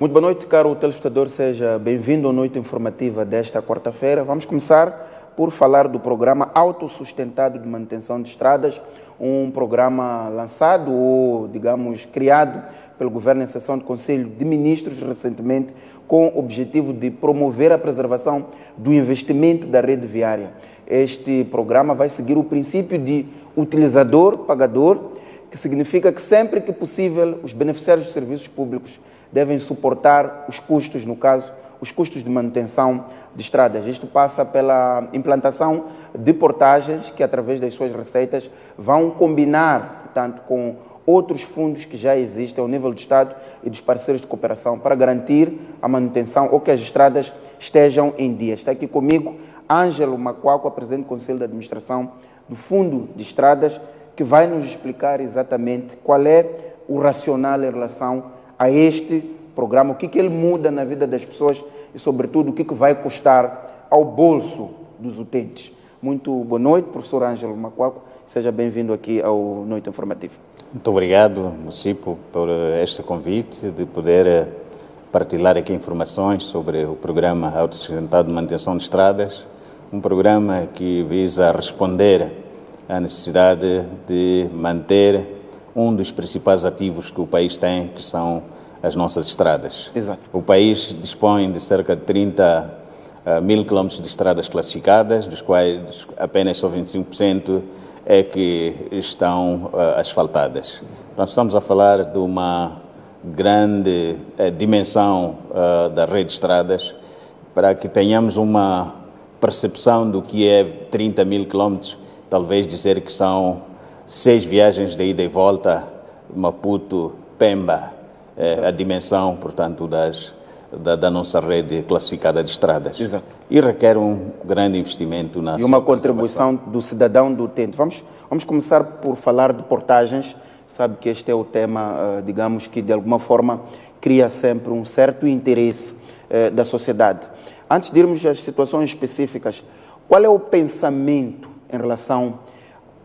Muito boa noite, caro telespectador, seja bem-vindo à noite informativa desta quarta-feira. Vamos começar por falar do programa autossustentado de manutenção de estradas, um programa lançado ou, digamos, criado pelo Governo em sessão de Conselho de Ministros recentemente, com o objetivo de promover a preservação do investimento da rede viária. Este programa vai seguir o princípio de utilizador-pagador, que significa que sempre que possível os beneficiários de serviços públicos devem suportar os custos, no caso, os custos de manutenção de estradas. Isto passa pela implantação de portagens que, através das suas receitas, vão combinar, portanto, com outros fundos que já existem ao nível do Estado e dos parceiros de cooperação para garantir a manutenção ou que as estradas estejam em dia. Está aqui comigo Ângelo Macuacua, presidente do Conselho de Administração do Fundo de Estradas, que vai nos explicar exatamente qual é o racional em relação a este programa, o que ele muda na vida das pessoas e, sobretudo, o que vai custar ao bolso dos utentes. Muito boa noite, professor Ângelo Macuacua. Seja bem-vindo aqui ao Noite Informativa. Muito obrigado, Mucipo, por este convite de poder partilhar aqui informações sobre o programa autossustentado de manutenção de estradas, um programa que visa responder à necessidade de manter um dos principais ativos que o país tem, que são as nossas estradas. Exato. O país dispõe de cerca de 30 mil quilómetros de estradas classificadas, dos quais apenas só 25% é que estão asfaltadas. Nós estamos a falar de uma grande dimensão da rede de estradas, para que tenhamos uma percepção do que é 30 mil quilómetros, talvez dizer que são 6 viagens de ida e volta, Maputo-Pemba, a dimensão, portanto, da nossa rede classificada de estradas. Exato. E requer um grande investimento na e uma contribuição do cidadão do utente. Vamos começar por falar de portagens. Sabe que este é o tema, digamos, que de alguma forma cria sempre um certo interesse da sociedade. Antes de irmos às situações específicas, qual é o pensamento em relação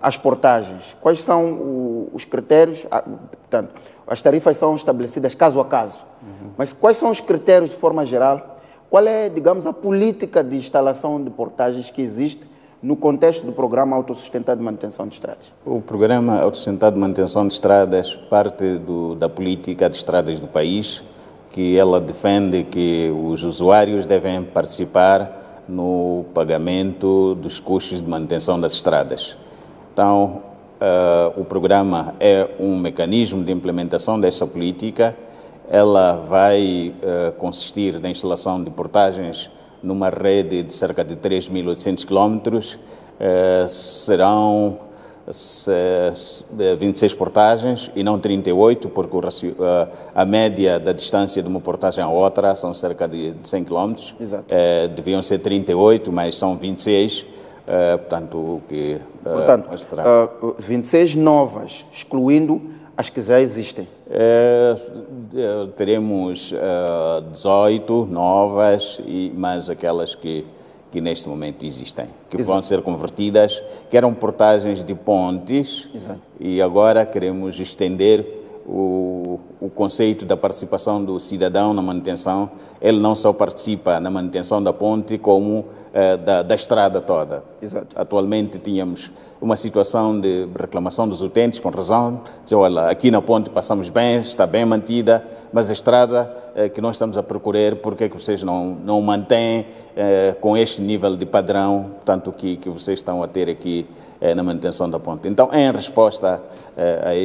às portagens? Quais são os critérios? Portanto, as tarifas são estabelecidas caso a caso, mas quais são os critérios de forma geral? Qual é, digamos, a política de instalação de portagens que existe no contexto do Programa Autossustentado de Manutenção de Estradas? O Programa Autossustentado de Manutenção de Estradas parte da política de estradas do país, que ela defende que os usuários devem participar no pagamento dos custos de manutenção das estradas. Então, o programa é um mecanismo de implementação dessa política. Ela vai consistir na instalação de portagens numa rede de cerca de 3.800 quilómetros. Serão 26 portagens e não 38, porque a média da distância de uma portagem à outra são cerca de 100 quilómetros. Exato. Deviam ser 38, mas são 26. Portanto, 26 novas, excluindo as que já existem. Teremos 18 novas e mais aquelas que neste momento existem, que Exato. vão ser convertidas, que eram portagens de pontes. Exato. E agora queremos estender o conceito da participação do cidadão na manutenção. Ele não só participa na manutenção da ponte, como da estrada toda. Exato. Atualmente tínhamos uma situação de reclamação dos utentes, com razão, dizer, olha, aqui na ponte passamos bem, está bem mantida, mas a estrada que nós estamos a procurar, por que vocês não mantêm com este nível de padrão, portanto, que vocês estão a ter aqui na manutenção da ponte? Então, em resposta a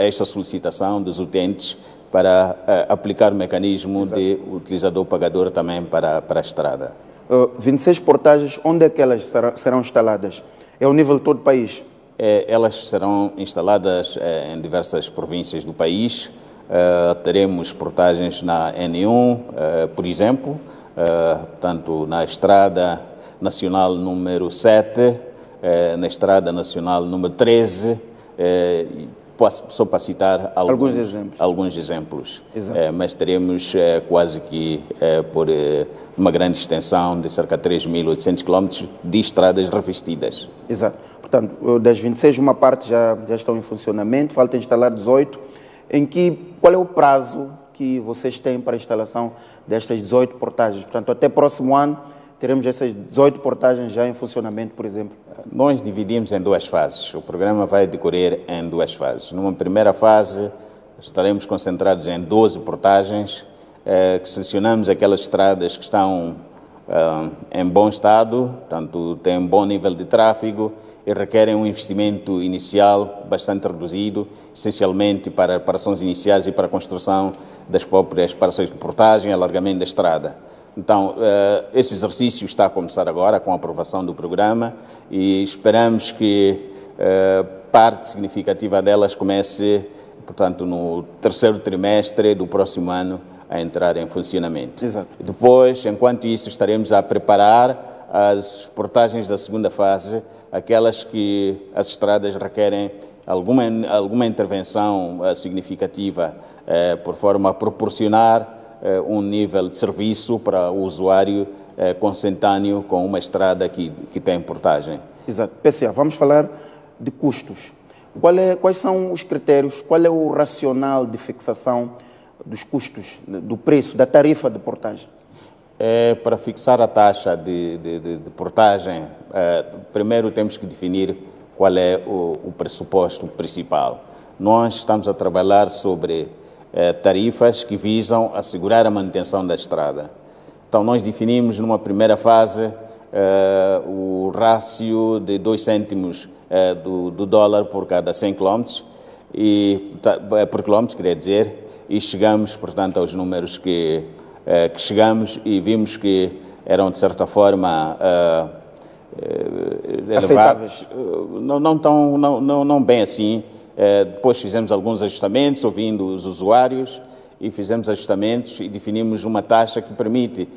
esta solicitação dos utentes para aplicar o mecanismo Exato. de utilizador-pagador também para a estrada. 26 portagens, onde é que elas serão instaladas? É ao nível de todo o país? Elas serão instaladas em diversas províncias do país. Teremos portagens na N1, por exemplo, portanto, na Estrada Nacional número 7, na Estrada Nacional número 13, só para citar alguns exemplos. Mas teremos quase que por uma grande extensão de cerca de 3.800 quilómetros de estradas revestidas. Exato. Portanto, das 26, uma parte já estão em funcionamento, falta instalar 18. Qual é o prazo que que vocês têm para a instalação destas 18 portagens? Portanto, até próximo ano teremos essas 18 portagens já em funcionamento, por exemplo? Nós dividimos em duas fases. O programa vai decorrer em duas fases. Numa primeira fase, estaremos concentrados em 12 portagens, que selecionamos aquelas estradas que estão em bom estado, portanto, têm bom nível de tráfego e requerem um investimento inicial bastante reduzido, essencialmente para reparações iniciais e para a construção das próprias parceiras de portagem e alargamento da estrada. Então, esse exercício está a começar agora com a aprovação do programa e esperamos que parte significativa delas comece, portanto, no terceiro trimestre do próximo ano a entrar em funcionamento. Exato. Depois, enquanto isso, estaremos a preparar as portagens da segunda fase, aquelas que as estradas requerem alguma intervenção significativa, por forma a proporcionar um nível de serviço para o usuário consentâneo com uma estrada que tem portagem. Exato. PCA, vamos falar de custos. Quais são os critérios, qual é o racional de fixação dos custos, do preço, da tarifa de portagem? Para fixar a taxa de portagem, primeiro temos que definir qual é o pressuposto principal. Nós estamos a trabalhar sobre tarifas que visam assegurar a manutenção da estrada. Então, nós definimos numa primeira fase o rácio de 2 cêntimos do dólar por cada 100 km, por quilómetro, queria dizer, e chegamos, portanto, aos números que chegamos e vimos que eram, de certa forma, elevados. Não bem assim. Depois fizemos alguns ajustamentos, ouvindo os usuários, e fizemos ajustamentos e definimos uma taxa que permite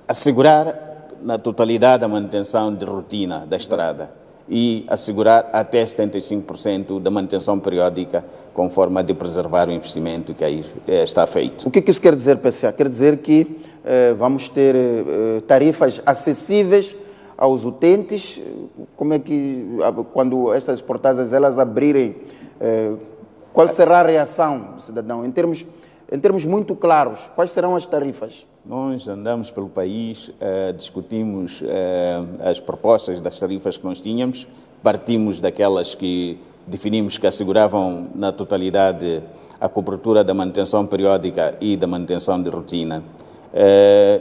assegurar na totalidade a manutenção de rotina da estrada e assegurar até 75% da manutenção periódica, com forma de preservar o investimento que aí está feito. O que isso quer dizer, PCA? Quer dizer que vamos ter tarifas acessíveis aos utentes? Como é que, quando essas portagens elas abrirem, qual será a reação do cidadão? Em termos muito claros, quais serão as tarifas? Nós andamos pelo país, discutimos as propostas das tarifas que nós tínhamos, partimos daquelas que definimos que asseguravam na totalidade a cobertura da manutenção periódica e da manutenção de rotina.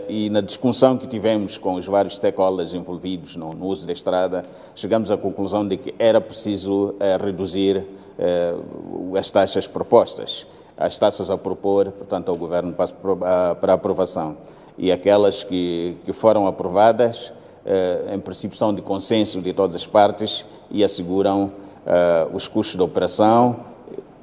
E na discussão que tivemos com os vários stakeholders envolvidos no uso da estrada, chegamos à conclusão de que era preciso reduzir as taxas propostas, as taxas a propor, portanto, ao Governo para aprovação. E aquelas que foram aprovadas, em princípio, são de consenso de todas as partes e asseguram os custos de operação,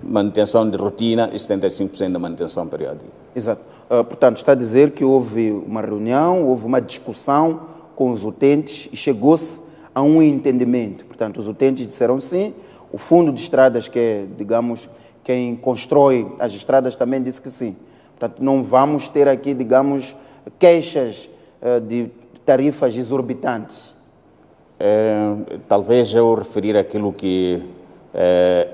manutenção de rotina e 75% da manutenção periódica. Exato. Portanto, está a dizer que houve uma reunião, houve uma discussão com os utentes e chegou-se a um entendimento. Portanto, os utentes disseram sim, o Fundo de Estradas, que é, digamos, quem constrói as estradas, também disse que sim. Portanto, não vamos ter aqui, digamos, queixas de tarifas exorbitantes. Talvez eu referir aquilo que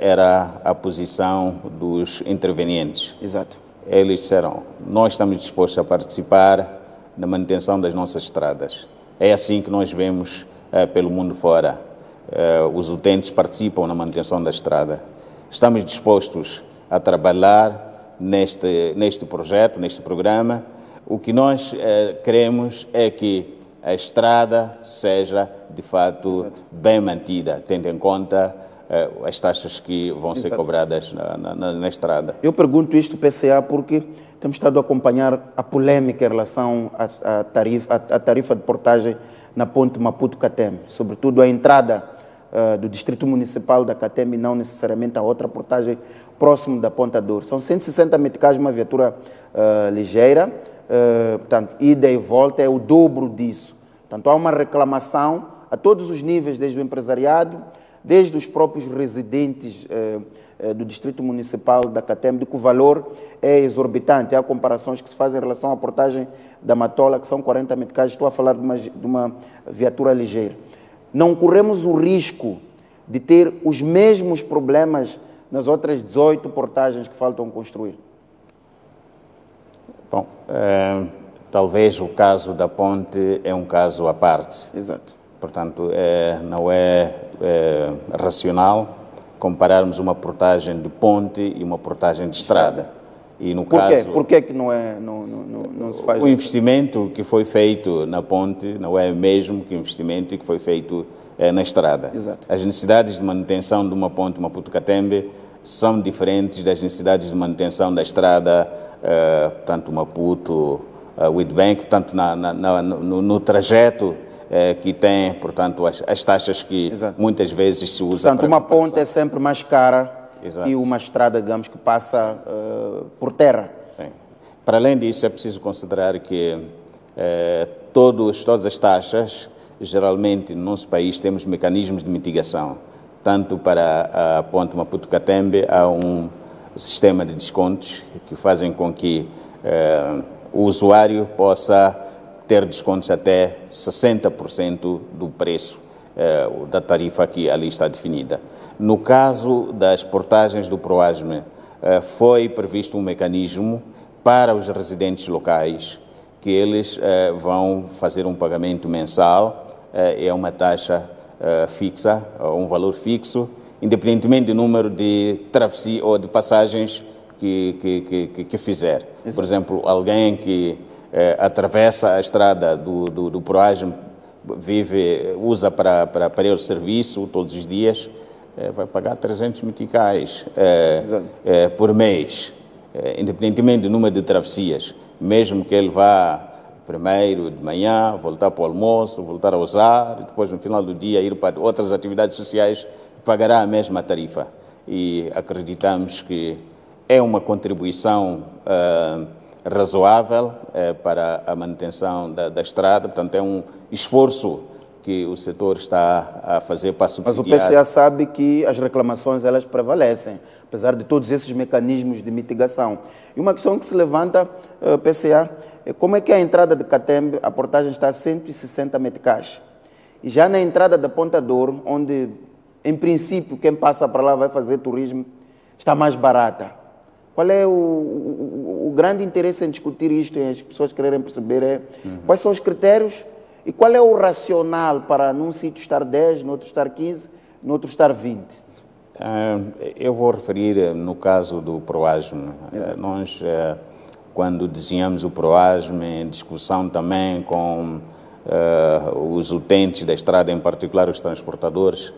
era a posição dos intervenientes. Exato. Eles disseram, nós estamos dispostos a participar na manutenção das nossas estradas. É assim que nós vemos pelo mundo fora. Os utentes participam na manutenção da estrada. Estamos dispostos a trabalhar neste projeto, neste programa. O que nós queremos é que a estrada seja, de fato, exato, bem mantida, tendo em conta as taxas que vão ser cobradas na estrada. Eu pergunto isto, PCA, porque temos estado a acompanhar a polêmica em relação à tarifa de portagem na ponte Maputo-Cateme, sobretudo a entrada do Distrito Municipal da Cateme e não necessariamente a outra portagem próximo da Ponta Douro. São 160 meticais, uma viatura ligeira, portanto, ida e volta é o dobro disso. Portanto, há uma reclamação a todos os níveis, desde o empresariado, desde os próprios residentes do Distrito Municipal da Cateme, de que o valor é exorbitante. Há comparações que se fazem em relação à portagem da Matola, que são 40 meticais, estou a falar de uma viatura ligeira. Não corremos o risco de ter os mesmos problemas nas outras 18 portagens que faltam construir? Bom, talvez o caso da ponte é um caso à parte. Exato. Portanto, não é racional compararmos uma portagem de ponte e uma portagem de estrada. E no caso, Por que não se faz o investimento que foi feito na ponte não é o mesmo que o investimento que foi feito na estrada. Exato. As necessidades de manutenção de uma ponte Maputo-Catembe são diferentes das necessidades de manutenção da estrada, portanto, Maputo-Witbank, portanto, no trajeto que tem, portanto, as taxas que Exato. muitas vezes se usa. Portanto, uma ponte é sempre mais cara Exato. que uma estrada, digamos, que passa por terra. Sim. Para além disso, é preciso considerar que todas as taxas, geralmente no nosso país, temos mecanismos de mitigação. Tanto para a ponte Maputo-Catembe, há um sistema de descontos que fazem com que o usuário possa ter descontos até 60% do preço da tarifa que ali está definida. No caso das portagens do PROASME, foi previsto um mecanismo para os residentes locais, que eles vão fazer um pagamento mensal, é uma taxa fixa, um valor fixo, independentemente do número de travessia ou de passagens que fizer. Exato. Por exemplo, alguém que atravessa a estrada do PROASME, usa para ir ao serviço todos os dias, vai pagar 300 meticais por mês, independentemente do número de travessias. Mesmo que ele vá primeiro de manhã, voltar para o almoço, voltar a usar, depois no final do dia ir para outras atividades sociais, pagará a mesma tarifa. E acreditamos que é uma contribuição razoável para a manutenção da estrada, portanto é um esforço que o setor está a fazer para subsidiar. Mas o PCA sabe que as reclamações elas prevalecem, apesar de todos esses mecanismos de mitigação. E uma questão que se levanta, PCA, é como é que a entrada de Catembe, a portagem está a 160 meticais. E já na entrada da Ponta Douro, onde em princípio quem passa para lá vai fazer turismo, está mais barata. Qual é o grande interesse em discutir isto, e as pessoas quererem perceber quais são os critérios e qual é o racional para num sítio estar 10, no outro estar 15, no outro estar 20? Eu vou referir no caso do PROASME. Nós, quando desenhamos o PROASME, em discussão também com os utentes da estrada, em particular os transportadores,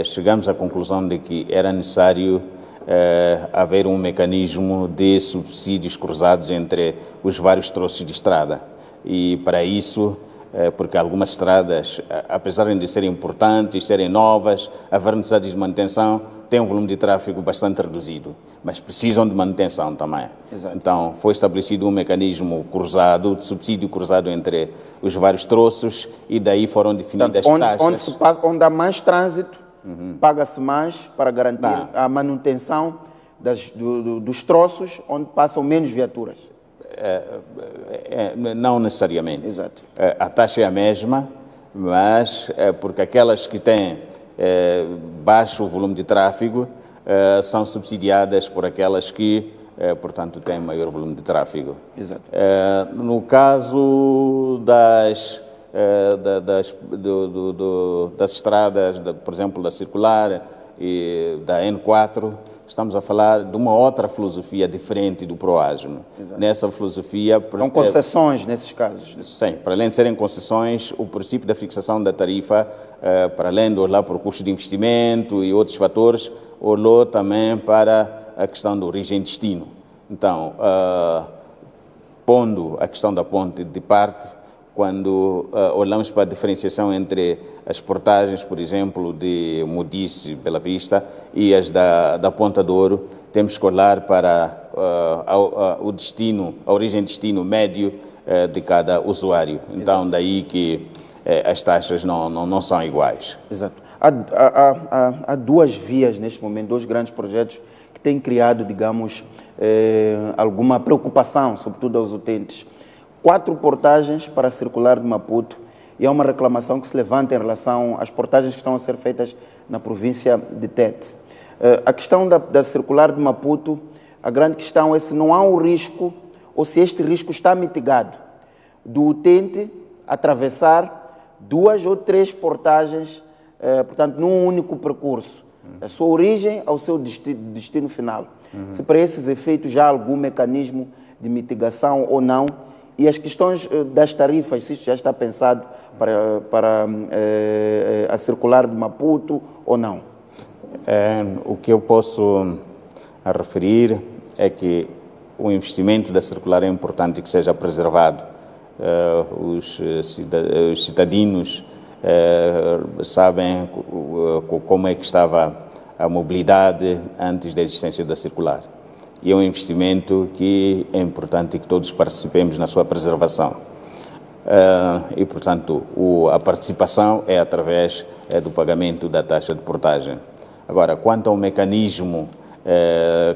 chegamos à conclusão de que era necessário haver um mecanismo de subsídios cruzados entre os vários troços de estrada. E para isso, porque algumas estradas, apesar de serem importantes, serem novas, haver necessidade de manutenção, têm um volume de tráfego bastante reduzido, mas precisam de manutenção também. Exato. Então, foi estabelecido um mecanismo cruzado, de subsídio cruzado entre os vários troços, e daí foram definidas taxas. Onde há mais trânsito, paga-se mais para garantir a manutenção dos troços onde passam menos viaturas. Não necessariamente. Exato. A taxa é a mesma, mas porque aquelas que têm baixo volume de tráfego são subsidiadas por aquelas que, portanto, têm maior volume de tráfego. Exato. No caso das estradas, por exemplo, da Circular e da N4, estamos a falar de uma outra filosofia diferente do PROASME. Nessa filosofia... São concessões nesses casos. Sim, para além de serem concessões, o princípio da fixação da tarifa, para além de olhar para o custo de investimento e outros fatores, olhou também para a questão da origem e destino. Então, pondo a questão da ponte de parte, quando olhamos para a diferenciação entre as portagens, por exemplo, de Mudice, Bela Vista, e as da Ponta Douro, temos que olhar para o destino, a origem e destino médio de cada usuário. Então, exato, daí que as taxas não são iguais. Exato. Há duas vias neste momento, dois grandes projetos que têm criado, digamos, alguma preocupação, sobretudo aos utentes. 4 portagens para a Circular de Maputo, e há uma reclamação que se levanta em relação às portagens que estão a ser feitas na província de Tete. A questão da Circular de Maputo, a grande questão é se não há um risco ou se este risco está mitigado do utente atravessar 2 ou 3 portagens, portanto, num único percurso, da sua origem ao seu destino final. Se para esses efeitos já há algum mecanismo de mitigação ou não, e as questões das tarifas, se isto já está pensado para a circular de Maputo ou não? O que eu posso referir é que o investimento da circular é importante que seja preservado. Os cidadãos sabem como é que estava a mobilidade antes da existência da circular. E é um investimento que é importante que todos participemos na sua preservação. E, portanto, a participação é através do pagamento da taxa de portagem. Agora, quanto ao mecanismo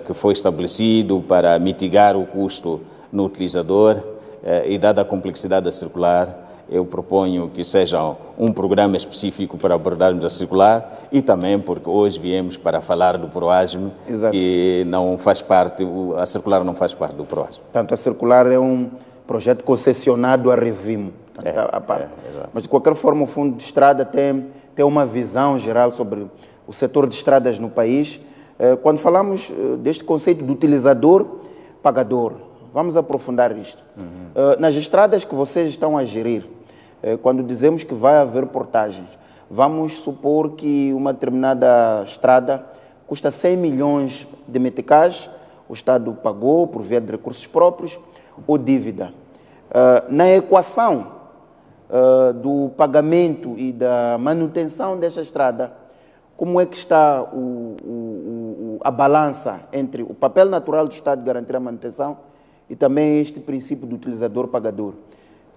que foi estabelecido para mitigar o custo no utilizador, e dada a complexidade da circular, eu proponho que seja um programa específico para abordarmos a circular e também porque hoje viemos para falar do PROASME, que não faz parte, a circular não faz parte do PROASME. Portanto, a circular é um projeto concessionado a Revimo. Mas, de qualquer forma, o Fundo de Estrada tem uma visão geral sobre o setor de estradas no país. Quando falamos deste conceito do utilizador-pagador, vamos aprofundar isto. Nas estradas que vocês estão a gerir, quando dizemos que vai haver portagens, vamos supor que uma determinada estrada custa 100 milhões de meticais, o Estado pagou por via de recursos próprios ou dívida. Na equação do pagamento e da manutenção desta estrada, como é que está a balança entre o papel natural do Estado de garantir a manutenção e também este princípio do utilizador-pagador?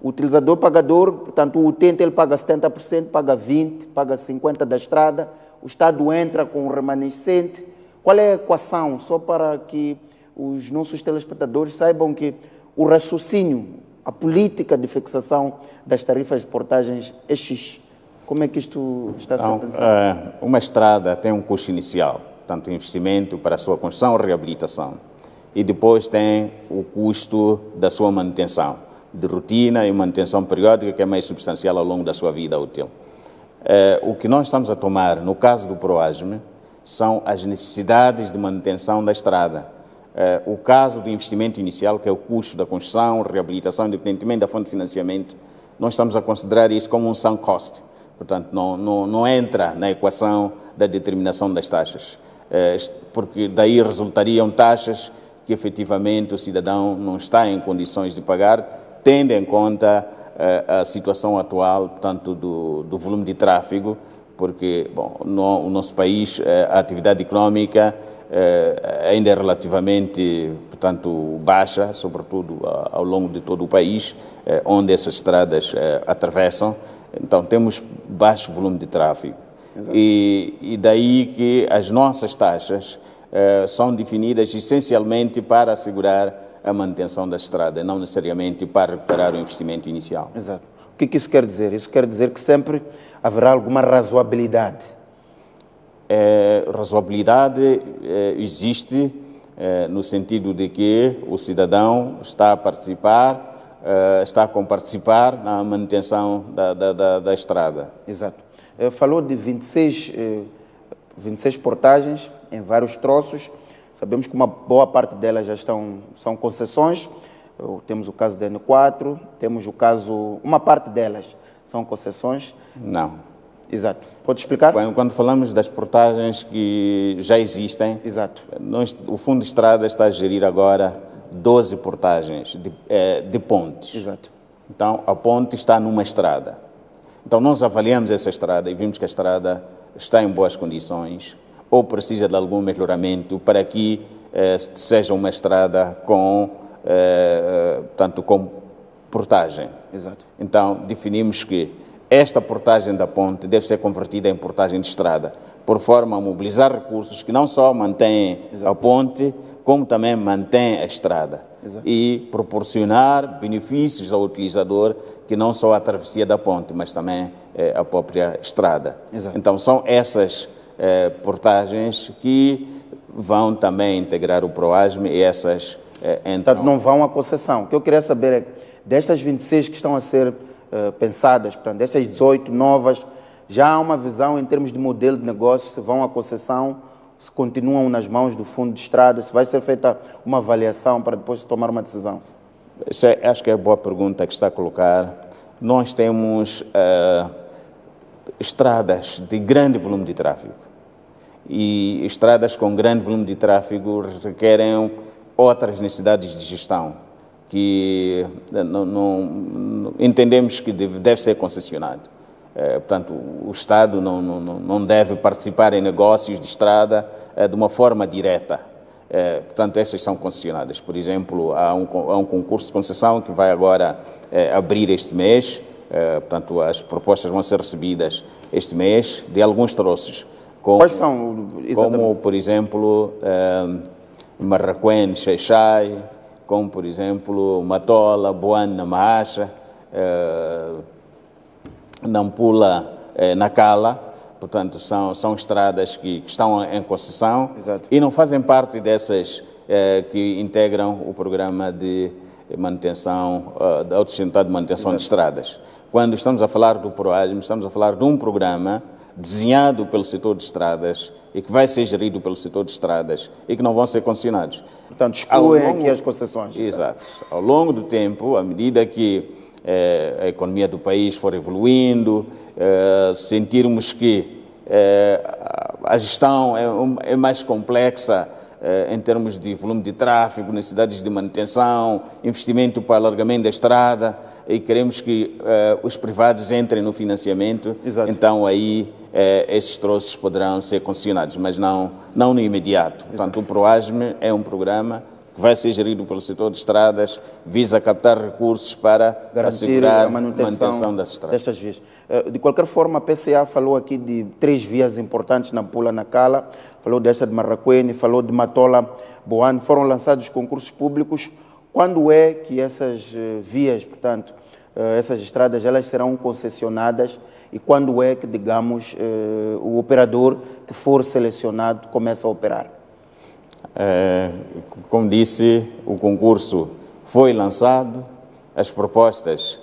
O utilizador-pagador, portanto, o utente ele paga 70%, paga 20%, paga 50% da estrada, o Estado entra com o remanescente. Qual é a equação? Só para que os nossos telespectadores saibam que o raciocínio, a política de fixação das tarifas de portagens é X. Como é que isto está a ser pensado? Uma estrada tem um custo inicial, tanto o investimento para a sua construção ou reabilitação. E depois tem o custo da sua manutenção, de rotina e manutenção periódica, que é mais substancial ao longo da sua vida útil. O que nós estamos a tomar, no caso do PROASME, são as necessidades de manutenção da estrada. O caso do investimento inicial, que é o custo da construção, reabilitação, independentemente da fonte de financiamento, nós estamos a considerar isso como um sunk cost. Portanto, não entra na equação da determinação das taxas, porque daí resultariam taxas que efetivamente o cidadão não está em condições de pagar, tendo em conta a situação atual, portanto, do volume de tráfego, porque no nosso país a atividade económica ainda é relativamente, portanto, baixa, sobretudo ao longo de todo o país, onde essas estradas atravessam. Então, temos baixo volume de tráfego. E daí que as nossas taxas são definidas essencialmente para assegurar a manutenção da estrada, não necessariamente para recuperar o investimento inicial. Exato. O que isso quer dizer? Isso quer dizer que sempre haverá alguma razoabilidade. Razoabilidade existe no sentido de que o cidadão está a participar, está a comparticipar na manutenção da estrada. Exato. Falou de 26 portagens em vários troços. Sabemos que uma boa parte delas já são concessões. Temos o caso da N4, temos o caso... Uma parte delas são concessões. Não. Exato. Pode explicar? Quando falamos das portagens que já existem, exato, o Fundo de Estrada está a gerir agora 12 portagens de pontes. Exato. Então, a ponte está numa estrada. Então, nós avaliamos essa estrada e vimos que a estrada está em boas condições ou precisa de algum melhoramento para que seja uma estrada com portagem. Exato. Então, definimos que esta portagem da ponte deve ser convertida em portagem de estrada, por forma a mobilizar recursos que não só mantêm a ponte, como também mantêm a estrada. Exato. E proporcionar benefícios ao utilizador, que não só a travessia da ponte, mas também a própria estrada. Exato. Então, são essas portagens que vão também integrar o PROASME e essas entram. Portanto, não vão à concessão. O que eu queria saber é, destas 26 que estão a ser pensadas, portanto, destas 18 novas, já há uma visão em termos de modelo de negócio, se vão à concessão, se continuam nas mãos do Fundo de Estradas, se vai ser feita uma avaliação para depois se tomar uma decisão? Acho que é boa pergunta que está a colocar. Nós temos estradas de grande volume de tráfego. E estradas com grande volume de tráfego requerem outras necessidades de gestão, que entendemos que deve ser concessionado. Portanto, o Estado não deve participar em negócios de estrada de uma forma direta. Portanto, essas são concessionadas. Por exemplo, há um concurso de concessão que vai agora abrir este mês. Portanto, as propostas vão ser recebidas este mês de alguns troços. Quais são? Como, por exemplo, Marraquém, Xai-Xai, como, por exemplo, Matola, Boane, Namahacha, Nampula, Nacala. Portanto, são estradas que estão em concessão. Exato. E não fazem parte dessas que integram o programa de manutenção, de autossustentável de manutenção Exato. de estradas. Quando estamos a falar do PROASM, estamos a falar de um programa desenhado pelo setor de estradas e que vai ser gerido pelo setor de estradas e que não vão ser concessionados. Portanto, excluem aqui as concessões. Exato. Ao longo do tempo, à medida que a economia do país for evoluindo, sentirmos que a gestão é mais complexa em termos de volume de tráfego, necessidades de manutenção, investimento para alargamento da estrada, e queremos que os privados entrem no financiamento. Exato. Então aí esses troços poderão ser concessionados, mas não no imediato. Portanto, o PROASM é um programa que vai ser gerido pelo setor de estradas, visa captar recursos para garantir assegurar a manutenção das estradas. destas vias. De qualquer forma, a PCA falou aqui de 3 vias importantes, Nampula, Nacala, falou desta de Marraquém, falou de Matola, Boane, foram lançados concursos públicos. Quando é que essas vias, portanto, essas estradas, elas serão concessionadas e quando é que, digamos, o operador que for selecionado começa a operar? Como disse, o concurso foi lançado, as propostas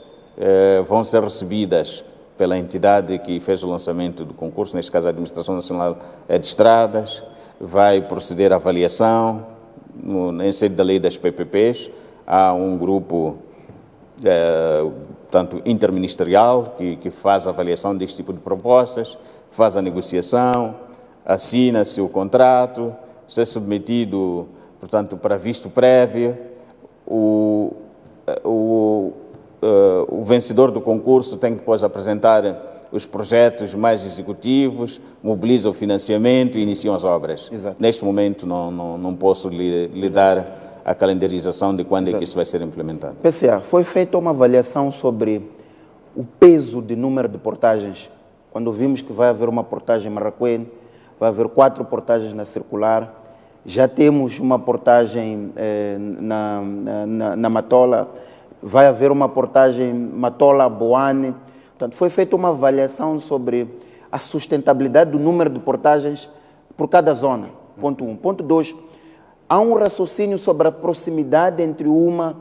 vão ser recebidas pela entidade que fez o lançamento do concurso, neste caso a Administração Nacional de Estradas, vai proceder à avaliação em sede da lei das PPPs. Há um grupo portanto, interministerial que faz a avaliação deste tipo de propostas, faz a negociação, assina-se o contrato, ser submetido, portanto, para visto prévio. O vencedor do concurso tem que depois apresentar os projetos mais executivos, mobiliza o financiamento e iniciam as obras. Exato. Neste momento não posso lhe dar a calendarização de quando é que isso vai ser implementado. PCA, foi feita uma avaliação sobre o peso de número de portagens. Quando vimos que vai haver uma portagem em Marraquém, vai haver 4 portagens na circular, já temos uma portagem na Matola, vai haver uma portagem Matola-Boane. Portanto, foi feita uma avaliação sobre a sustentabilidade do número de portagens por cada zona, ponto 1. Ponto 2, há um raciocínio sobre a proximidade entre uma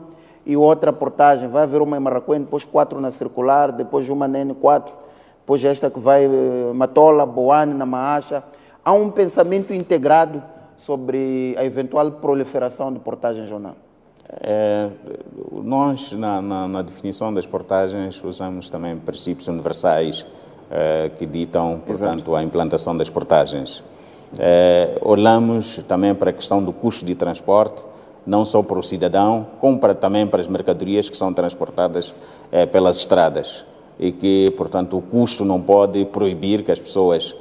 e outra portagem. Vai haver uma em Marraquém, depois 4 na circular, depois uma na N4, depois esta que vai Matola, Boane, Namahacha. Há um pensamento integrado sobre a eventual proliferação de portagens ou não? Nós, na definição das portagens, usamos também princípios universais que ditam, portanto, exato, a implantação das portagens. Olhamos também para a questão do custo de transporte, não só para o cidadão, como também para as mercadorias que são transportadas pelas estradas. E que, portanto, o custo não pode proibir que as pessoas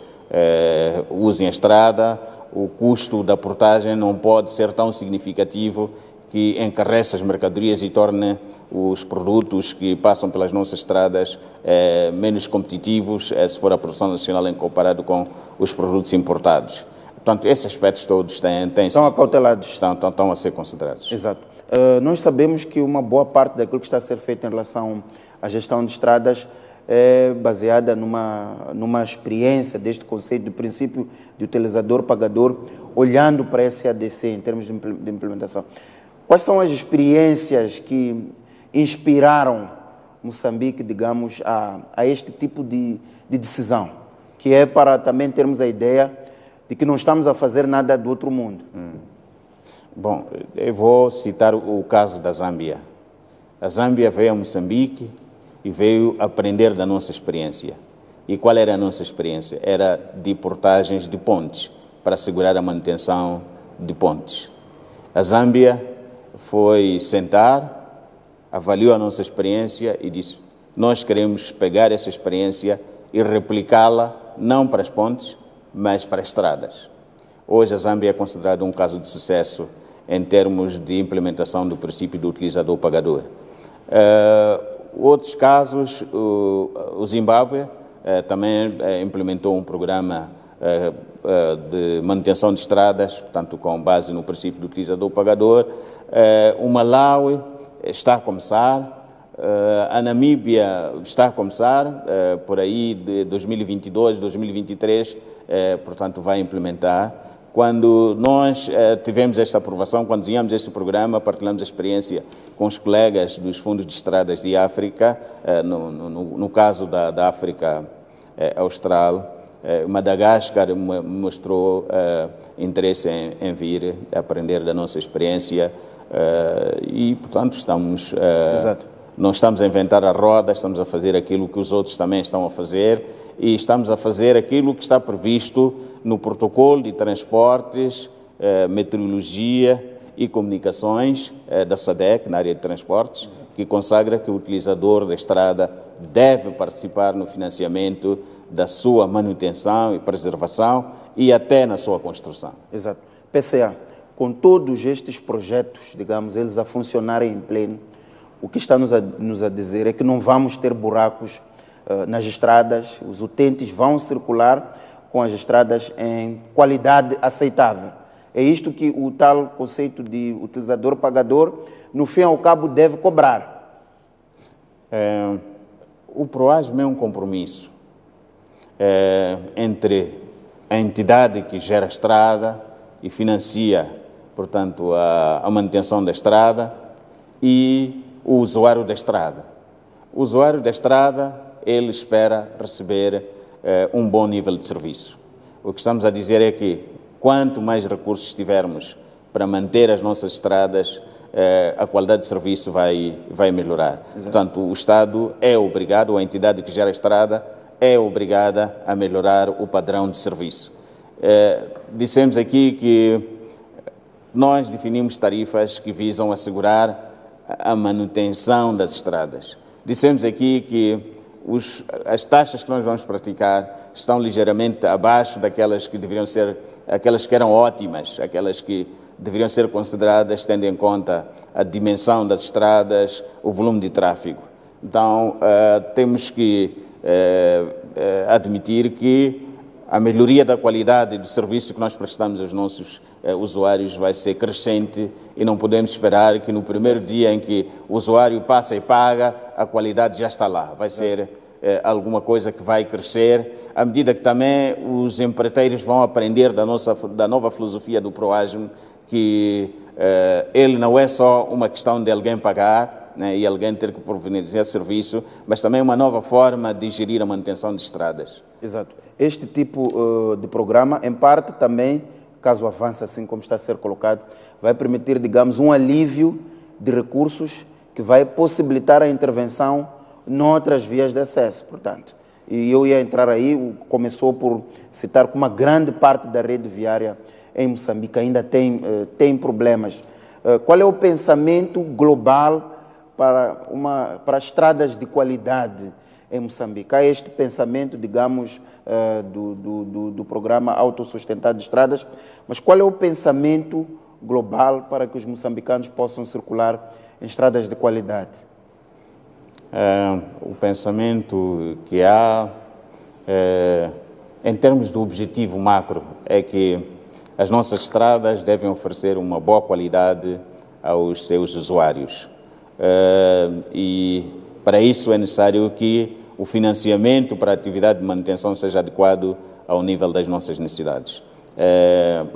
usem a estrada, o custo da portagem não pode ser tão significativo que encarece as mercadorias e torne os produtos que passam pelas nossas estradas menos competitivos, se for a produção nacional em comparado com os produtos importados. Portanto, esses aspectos todos estão acautelados. Estão a ser considerados. Exato. Nós sabemos que uma boa parte daquilo que está a ser feito em relação à gestão de estradas é baseada numa experiência deste conceito de princípio de utilizador-pagador, olhando para esse ADC em termos de implementação. Quais são as experiências que inspiraram Moçambique, digamos, a este tipo de decisão? Que é para também termos a ideia de que não estamos a fazer nada do outro mundo. Bom, eu vou citar o caso da Zâmbia. A Zâmbia veio a Moçambique e veio aprender da nossa experiência. E qual era a nossa experiência? Era de portagens de pontes, para assegurar a manutenção de pontes. A Zâmbia foi sentar, avaliou a nossa experiência e disse: nós queremos pegar essa experiência e replicá-la não para as pontes, mas para as estradas. Hoje a Zâmbia é considerada um caso de sucesso em termos de implementação do princípio do utilizador-pagador. Outros casos, o Zimbábue também implementou um programa de manutenção de estradas, portanto com base no princípio do utilizador-pagador. O Malawi está a começar. A Namíbia está a começar, por aí de 2022, 2023, portanto vai implementar. Quando nós tivemos esta aprovação, quando desenhamos este programa, partilhamos a experiência com os colegas dos fundos de estradas de África, no caso da África Austral. Madagascar mostrou interesse em vir aprender da nossa experiência e, portanto, não estamos a inventar a roda, estamos a fazer aquilo que os outros também estão a fazer e estamos a fazer aquilo que está previsto no protocolo de transportes, meteorologia e comunicações da SADC, na área de transportes, que consagra que o utilizador da estrada deve participar no financiamento da sua manutenção e preservação e até na sua construção. Exato. PCA, com todos estes projetos, digamos, eles a funcionarem em pleno, o que está nos a dizer é que não vamos ter buracos nas estradas, os utentes vão circular com as estradas em qualidade aceitável. É isto que o tal conceito de utilizador-pagador, no fim ao cabo, deve cobrar. O PROASM é um compromisso entre a entidade que gera a estrada e financia, portanto, a manutenção da estrada e o usuário da estrada. O usuário da estrada, ele espera receber um bom nível de serviço. O que estamos a dizer é que quanto mais recursos tivermos para manter as nossas estradas, a qualidade de serviço vai melhorar. Exato. Portanto, o Estado é obrigado, a entidade que gera a estrada, é obrigada a melhorar o padrão de serviço. Dissemos aqui que nós definimos tarifas que visam assegurar a manutenção das estradas. Dissemos aqui que as taxas que nós vamos praticar estão ligeiramente abaixo daquelas que deveriam ser, aquelas que eram ótimas, aquelas que deveriam ser consideradas tendo em conta a dimensão das estradas, o volume de tráfego. Então, temos que admitir que a melhoria da qualidade do serviço que nós prestamos aos nossos usuários vai ser crescente e não podemos esperar que no primeiro dia em que o usuário passa e paga, a qualidade já está lá. Vai ser alguma coisa que vai crescer, à medida que também os empreiteiros vão aprender da nova filosofia do PROASM, que ele não é só uma questão de alguém pagar, né, e alguém ter que providenciar serviço, mas também uma nova forma de gerir a manutenção de estradas. Exato. Este tipo de programa, em parte também, caso avance assim como está a ser colocado, vai permitir, digamos, um alívio de recursos que vai possibilitar a intervenção noutras vias de acesso, portanto. E eu ia entrar aí, começou por citar que uma grande parte da rede viária em Moçambique ainda tem problemas. Qual é o pensamento global para estradas de qualidade em Moçambique? Há este pensamento, digamos, do programa autossustentado de estradas, mas qual é o pensamento global para que os moçambicanos possam circular em estradas de qualidade? O pensamento que há, em termos do objetivo macro, é que as nossas estradas devem oferecer uma boa qualidade aos seus usuários. E para isso é necessário que o financiamento para a atividade de manutenção seja adequado ao nível das nossas necessidades.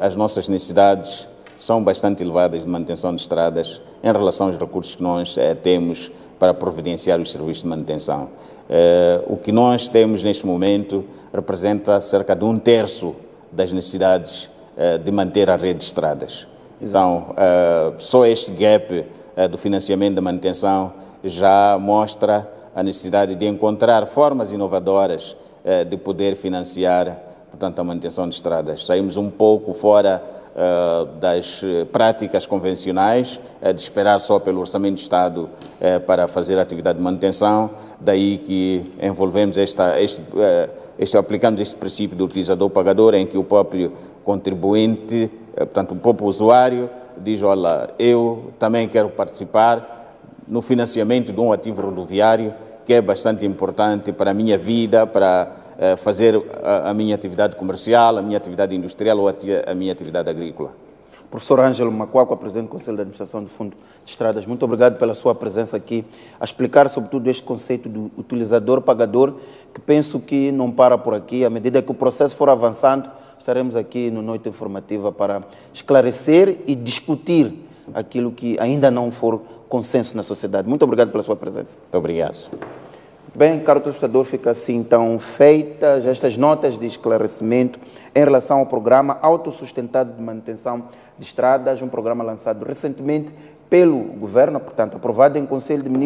As nossas necessidades são bastante elevadas de manutenção de estradas em relação aos recursos que nós temos para providenciar os serviços de manutenção. O que nós temos neste momento representa cerca de 1/3 das necessidades de manter a rede de estradas. Então, só este gap do financiamento da manutenção já mostra a necessidade de encontrar formas inovadoras de poder financiar, portanto, a manutenção de estradas. Saímos um pouco fora das práticas convencionais, de esperar só pelo Orçamento do Estado para fazer a atividade de manutenção, daí que envolvemos aplicamos este princípio do utilizador-pagador, em que o próprio contribuinte, portanto, o próprio usuário, diz, olha, eu também quero participar no financiamento de um ativo rodoviário, que é bastante importante para a minha vida, para fazer a minha atividade comercial, a minha atividade industrial ou a minha atividade agrícola. Professor Ângelo Macuacua, Presidente do Conselho de Administração do Fundo de Estradas, muito obrigado pela sua presença aqui, a explicar sobretudo este conceito do utilizador-pagador, que penso que não para por aqui. À medida que o processo for avançando, estaremos aqui no Noite Informativa para esclarecer e discutir aquilo que ainda não for consenso na sociedade. Muito obrigado pela sua presença. Muito obrigado. Bem, caro telespectador, fica assim então feitas estas notas de esclarecimento em relação ao programa autossustentado de manutenção de estradas, um programa lançado recentemente pelo Governo, portanto, aprovado em Conselho de Ministros.